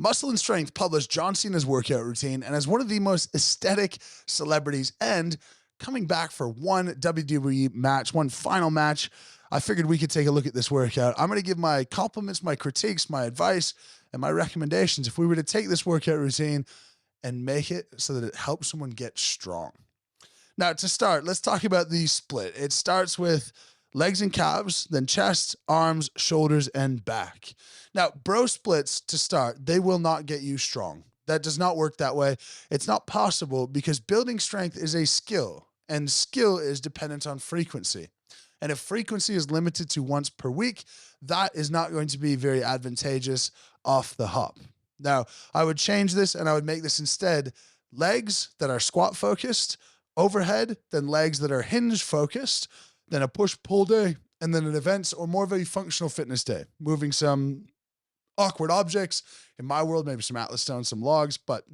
Muscle and Strength published John Cena's workout routine, and as one of the most aesthetic celebrities and coming back for one WWE match, one final match, I figured we could take a look at this workout. I'm going to give my compliments, my critiques, my advice, and my recommendations if we were to take this workout routine and make it so that it helps someone get strong. Now, to start, let's talk about the split. It starts with legs and calves, then chest, arms, shoulders, and back. Now, bro splits to start, they will not get you strong. That does not work that way. It's not possible because building strength is a skill, and skill is dependent on frequency. And if frequency is limited to once per week, that is not going to be very advantageous off the hop. Now, I would change this and I would make this instead legs that are squat focused, overhead, then legs that are hinge focused, then a push-pull day, and then an events or more of a functional fitness day, moving some awkward objects. In my world, maybe some Atlas stones, some logs, but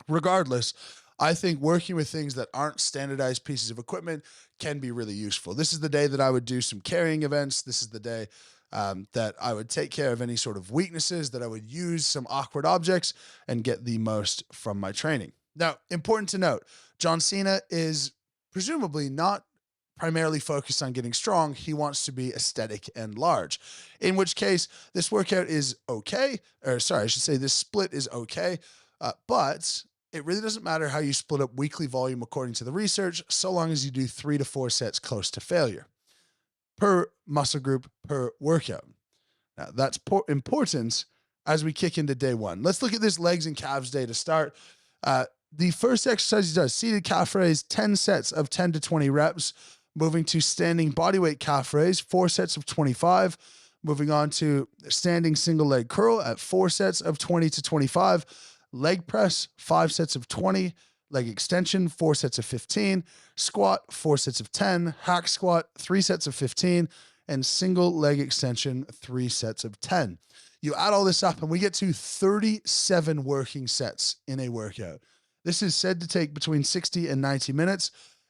regardless, I think working with things that aren't standardized pieces of equipment can be really useful. This is the day that I would do some carrying events. This is the day that I would take care of any sort of weaknesses, that I would use some awkward objects and get the most from my training. Now, important to note, John Cena is presumably not primarily focused on getting strong. He wants to be aesthetic and large, in which case this workout is okay, or sorry, I should say this split is okay, but it really doesn't matter how you split up weekly volume according to the research, so long as you do 3 to 4 sets close to failure per muscle group per workout. Now, that's important as we kick into day one. Let's look at this legs and calves day to start. The first exercise he does, seated calf raise, 10 sets of 10 to 20 reps, moving to standing bodyweight calf raise, 4 sets of 25, moving on to standing single leg curl at 4 sets of 20 to 25, leg press, 5 sets of 20, leg extension, 4 sets of 15, squat, 4 sets of 10, hack squat, 3 sets of 15, and single leg extension, 3 sets of 10. You add all this up and we get to 37 working sets in a workout. This is said to take between 60 and 90 minutes.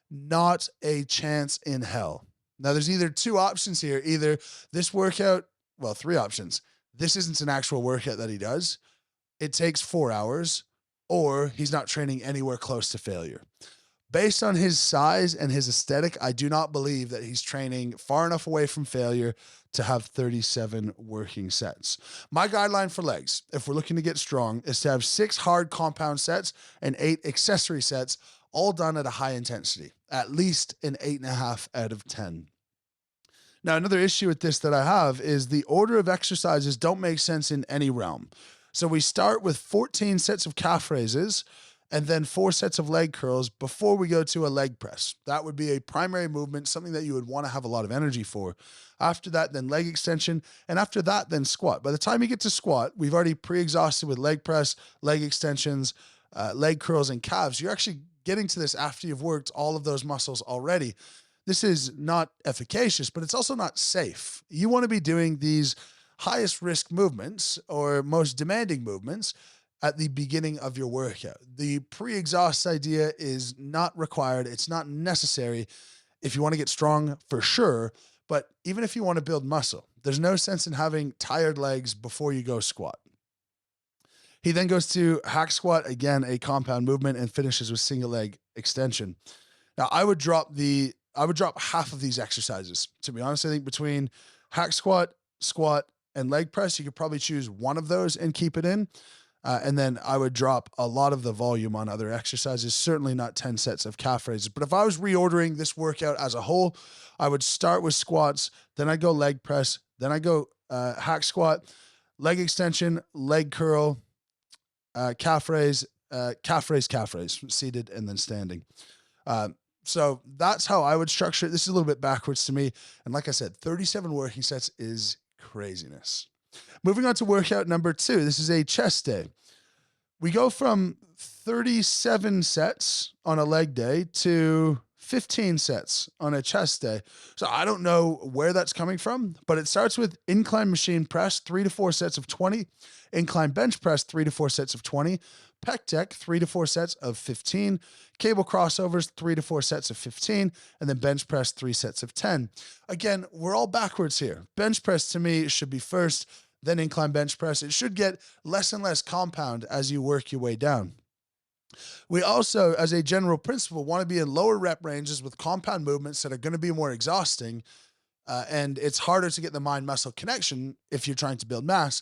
Not a chance in hell. Now, there's either 2 options here. Either this workout, well, 3 options. This isn't an actual workout that he does. It takes 4 hours, or he's not training anywhere close to failure. Based on his size and his aesthetic, I do not believe that he's training far enough away from failure to have 37 working sets. My guideline for legs, if we're looking to get strong, is to have 6 hard compound sets and 8 accessory sets, all done at a high intensity, at least an 8.5 out of 10. Now, another issue with this that I have is the order of exercises don't make sense in any realm. So we start with 14 sets of calf raises and then 4 sets of leg curls before we go to a leg press. That would be a primary movement, something that you would want to have a lot of energy for. After that, then leg extension, and after that, then squat. By the time you get to squat, we've already pre-exhausted with leg press, leg extensions, leg curls, and calves. You're actually getting to this after you've worked all of those muscles already. This is not efficacious, but it's also not safe. You want to be doing these highest risk movements or most demanding movements at the beginning of your workout. The pre-exhaust idea is not required. It's not necessary if you want to get strong for sure, but even if you want to build muscle, there's no sense in having tired legs before you go squat. He then goes to hack squat, again, a compound movement, and finishes with single leg extension. Now, I would drop half of these exercises. To be honest, I think between hack squat, squat, and leg press, you could probably choose one of those and keep it in. And then I would drop a lot of the volume on other exercises, certainly not 10 sets of calf raises. But if I was reordering this workout as a whole, I would start with squats, then I go leg press, then I go hack squat, leg extension, leg curl, calf raise, seated, and then standing. So that's how I would structure it. This is a little bit backwards to me. And like I said, 37 working sets is craziness. Moving on to workout number 2. This is a chest day. We go from 37 sets on a leg day to 15 sets on a chest day. So I don't know where that's coming from, but it starts with incline machine press, 3 to 4 sets of 20, incline bench press, 3 to 4 sets of 20, pec deck, 3 to 4 sets of 15, cable crossovers, 3 to 4 sets of 15, and then bench press, 3 sets of 10. Again, we're all backwards here. Bench press to me should be first, then incline bench press. It should get less and less compound as you work your way down. We also, as a general principle, want to be in lower rep ranges with compound movements that are going to be more exhausting. And it's harder to get the mind-muscle connection if you're trying to build mass,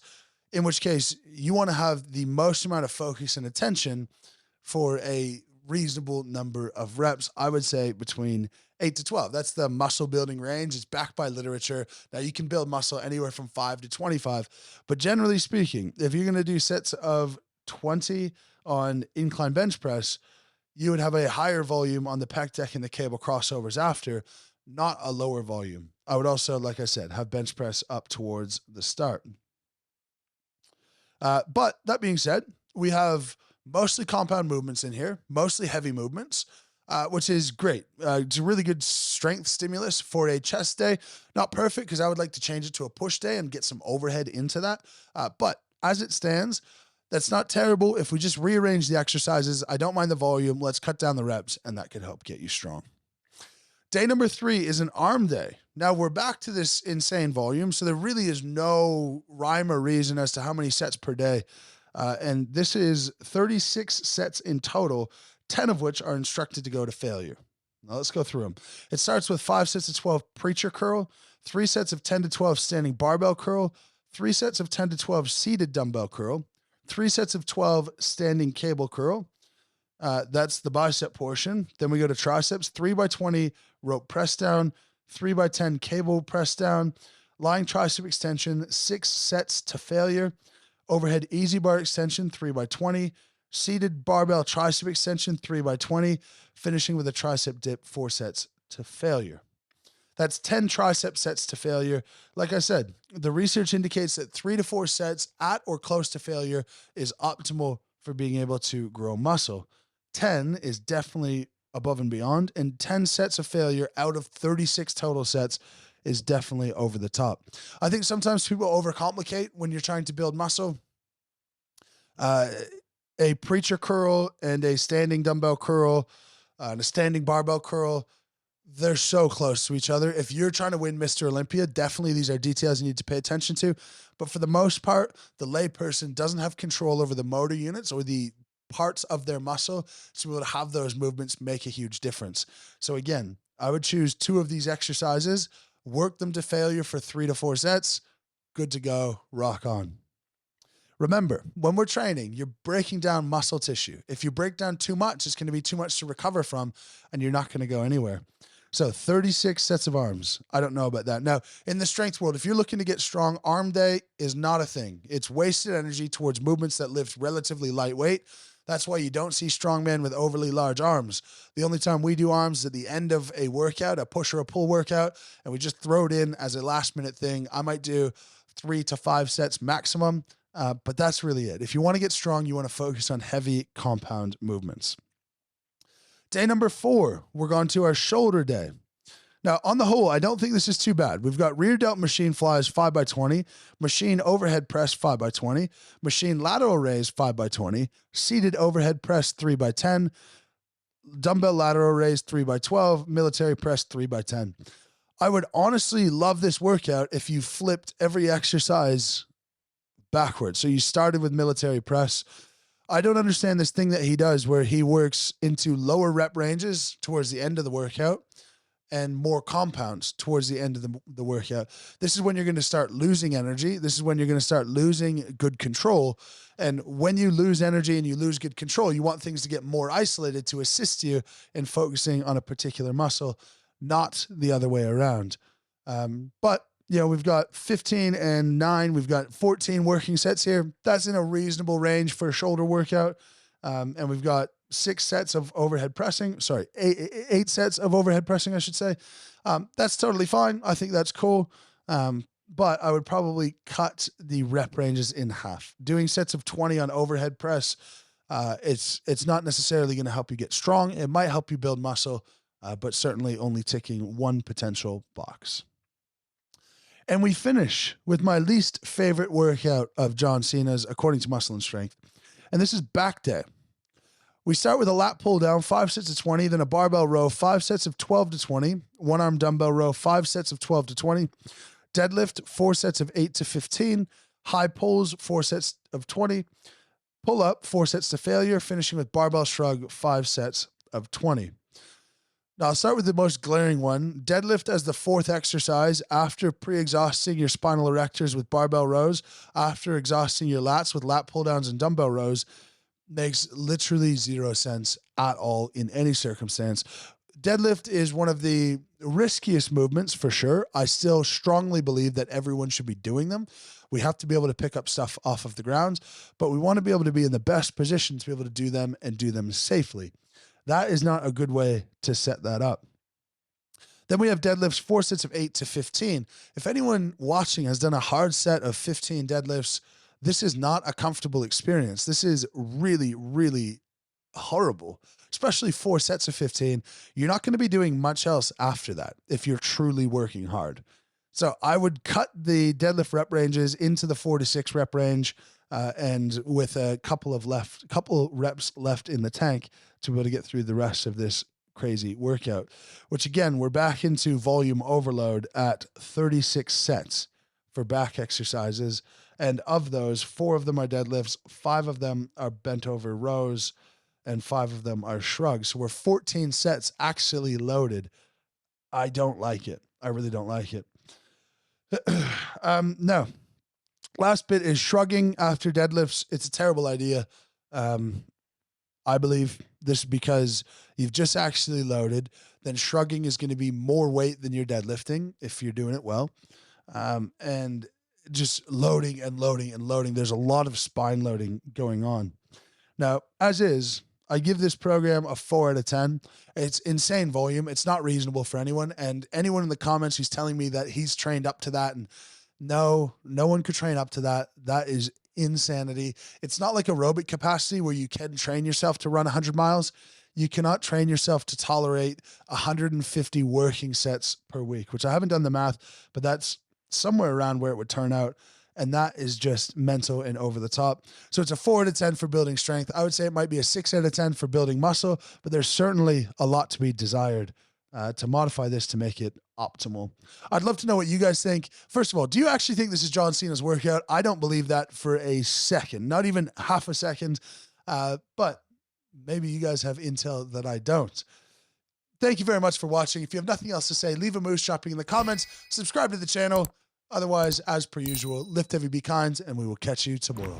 in which case you want to have the most amount of focus and attention for a reasonable number of reps. I would say between 8 to 12. That's the muscle building range. It's backed by literature. Now you can build muscle anywhere from 5 to 25, but generally speaking, if you're going to do sets of 20 on incline bench press, you would have a higher volume on the pec deck and the cable crossovers after, not a lower volume. I would also, like I said, have bench press up towards the start. But that being said, we have mostly compound movements in here, mostly heavy movements, which is great. It's a really good strength stimulus for a chest day. Not perfect, because I would like to change it to a push day and get some overhead into that. But as it stands, that's not terrible. If we just rearrange the exercises, I don't mind the volume. Let's cut down the reps, and that could help get you strong. Day number 3 is an arm day. Now we're back to this insane volume, so there really is no rhyme or reason as to how many sets per day. And this is 36 sets in total, 10 of which are instructed to go to failure. Now let's go through them. It starts with 5 sets of 12 preacher curl, 3 sets of 10 to 12 standing barbell curl, 3 sets of 10 to 12 seated dumbbell curl, 3 sets of 12 standing cable curl. That's the bicep portion. Then we go to triceps, 3x20 rope press down, 3x10 cable press down, lying tricep extension, 6 sets to failure, overhead easy bar extension, 3x20, seated barbell tricep extension, 3x20, finishing with a tricep dip, 4 sets to failure. That's 10 tricep sets to failure. Like I said, the research indicates that 3 to 4 sets at or close to failure is optimal for being able to grow muscle. 10 is definitely above and beyond, and 10 sets of failure out of 36 total sets is definitely over the top. I think sometimes people overcomplicate when you're trying to build muscle. A preacher curl and a standing dumbbell curl and a standing barbell curl, they're so close to each other. If you're trying to win Mr. Olympia, definitely these are details you need to pay attention to. But for the most part, the layperson doesn't have control over the motor units or the parts of their muscle to be able to have those movements make a huge difference. So again, I would choose 2 of these exercises, work them to failure for 3 to 4 sets, good to go, rock on. Remember, when we're training, you're breaking down muscle tissue. If you break down too much, it's going to be too much to recover from, and you're not going to go anywhere. So 36 sets of arms. I don't know about that. Now, in the strength world, if you're looking to get strong, arm day is not a thing. It's wasted energy towards movements that lift relatively lightweight. That's why you don't see strongmen with overly large arms. The only time we do arms is at the end of a workout, a push or a pull workout, and we just throw it in as a last minute thing. I might do 3 to 5 sets maximum, but that's really it. If you want to get strong, you want to focus on heavy compound movements. Day number 4, we're going to our shoulder day. Now, on the whole, I don't think this is too bad. We've got rear delt machine flies 5x20, machine overhead press 5x20, machine lateral raise 5x20, seated overhead press 3x10, dumbbell lateral raise 3x12, military press 3x10. I would honestly love this workout if you flipped every exercise backwards. So you started with military press. I don't understand this thing that he does where he works into lower rep ranges towards the end of the workout and more compounds towards the end of the workout. This is when you're going to start losing energy. This is when you're going to start losing good control. And when you lose energy and you lose good control, you want things to get more isolated to assist you in focusing on a particular muscle, not the other way around. But you know, we've got 15 and 9. We've got 14 working sets here. That's in a reasonable range for a shoulder workout. And we've got 6 sets of overhead pressing. Sorry, 8 sets of overhead pressing, I should say. That's totally fine. I think that's cool. But I would probably cut the rep ranges in half. Doing sets of 20 on overhead press, it's not necessarily going to help you get strong. It might help you build muscle, but certainly only ticking one potential box. And we finish with my least favorite workout of John Cena's, according to Muscle and Strength. And this is back day. We start with a lat pull down, 5 sets of 20, then a barbell row, 5 sets of 12 to 20, one arm dumbbell row, 5 sets of 12 to 20, deadlift, 4 sets of 8 to 15, High pulls, 4 sets of 20. Pull up, 4 sets to failure, finishing with barbell shrug, 5 sets of 20. Now, I'll start with the most glaring one. Deadlift as the 4th exercise after pre-exhausting your spinal erectors with barbell rows, after exhausting your lats with lat pull-downs and dumbbell rows, makes literally zero sense at all in any circumstance. Deadlift is one of the riskiest movements for sure. I still strongly believe that everyone should be doing them. We have to be able to pick up stuff off of the ground, but we want to be able to be in the best position to be able to do them and do them safely. That is not a good way to set that up. Then we have deadlifts, 4 sets of 8 to 15. If anyone watching has done a hard set of 15 deadlifts, this is not a comfortable experience. This is really, really horrible, especially 4 sets of 15. You're not going to be doing much else after that if you're truly working hard. So I would cut the deadlift rep ranges into the 4 to 6 rep range, and with a couple reps left in the tank to be able to get through the rest of this crazy workout, which again, we're back into volume overload at 36 sets for back exercises. And of those, 4 of them are deadlifts, 5 of them are bent over rows, and 5 of them are shrugs. So we're 14 sets actually loaded. I don't like it. I really don't like it. No. Last bit is shrugging after deadlifts. It's a terrible idea. I believe this because you've just actually loaded. Then shrugging is going to be more weight than you're deadlifting if you're doing it well. And just loading and loading and loading. There's a lot of spine loading going on. Now, as is, I give this program a 4 out of 10. It's insane volume. It's not reasonable for anyone. And anyone in the comments who's telling me that he's trained up to that, and no one could train up to that. That is insanity. It's not like aerobic capacity where you can train yourself to run 100 miles. You cannot train yourself to tolerate 150 working sets per week, which I haven't done the math, but that's somewhere around where it would turn out. And that is just mental and over the top. So it's a 4 out of 10 for building strength. I would say it might be a 6 out of 10 for building muscle, but there's certainly a lot to be desired to modify this to make it optimal. I'd love to know what you guys think. First of all, do you actually think this is John Cena's workout? I don't believe that for a second, not even half a second, but maybe you guys have intel that I don't. Thank you very much for watching. If you have nothing else to say, leave a moose chopping in the comments, subscribe to the channel. Otherwise, as per usual, lift heavy, be kind, and we will catch you tomorrow.